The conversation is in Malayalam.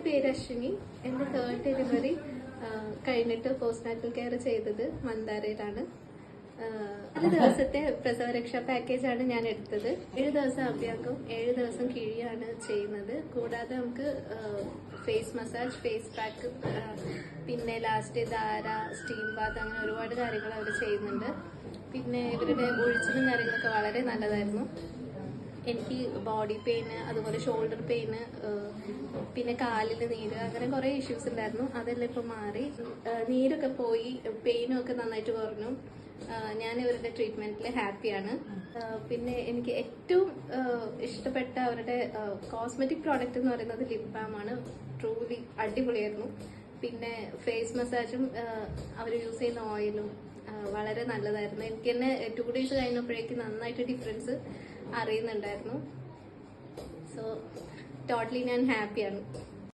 പേര് അശ്വിനി. എൻ്റെ 3rd ഡെലിവറി കഴിഞ്ഞിട്ട് പോസ്റ്റ്നാറ്റൽ കെയർ ചെയ്തത് മന്ദാരയിലാണ്. 4 ദിവസത്തെ പ്രസവരക്ഷാ പാക്കേജാണ് ഞാൻ എടുത്തത്. 7 ദിവസം അഭ്യാസവും 7 ദിവസം കിഴിയാണ് ചെയ്യുന്നത്. കൂടാതെ നമുക്ക് ഫേസ് മസാജ്, ഫേസ് പാക്ക്, പിന്നെ ലാസ്റ്റ് ധാര, സ്റ്റീം ബാത്ത്, അങ്ങനെ ഒരുപാട് കാര്യങ്ങൾ അവർ ചെയ്യുന്നുണ്ട്. പിന്നെ ഇവരുടെ ഒഴിച്ചിലും കാര്യങ്ങളൊക്കെ വളരെ നല്ലതായിരുന്നു. എനിക്ക് ബോഡി പെയിന്, അതുപോലെ ഷോൾഡർ പെയിന്, പിന്നെ കാലിൽ നീര്, അങ്ങനെ കുറേ ഇഷ്യൂസ് ഉണ്ടായിരുന്നു. അതെല്ലാം ഇപ്പോൾ മാറി, നീരൊക്കെ പോയി, പെയിനും ഒക്കെ നന്നായിട്ട് കുറഞ്ഞു. ഞാൻ ഇവരുടെ ട്രീറ്റ്മെന്റിൽ ഹാപ്പിയാണ്. പിന്നെ എനിക്ക് ഏറ്റവും ഇഷ്ടപ്പെട്ട അവരുടെ കോസ്മെറ്റിക് പ്രോഡക്റ്റ് എന്ന് പറയുന്നത് ലിപ് ബാം ആണ്. ട്രൂലി അടിപൊളിയായിരുന്നു. പിന്നെ ഫേസ് മസാജും അവർ യൂസ് ചെയ്യുന്ന ഓയിലും വളരെ നല്ലതായിരുന്നു. എനിക്ക് തന്നെ 2 days കഴിഞ്ഞപ്പോഴേക്ക് നന്നായിട്ട് ഡിഫറൻസ് അറിയുന്നുണ്ടായിരുന്നു. സോ ടോട്ടലി ഞാൻ ഹാപ്പിയാണ്.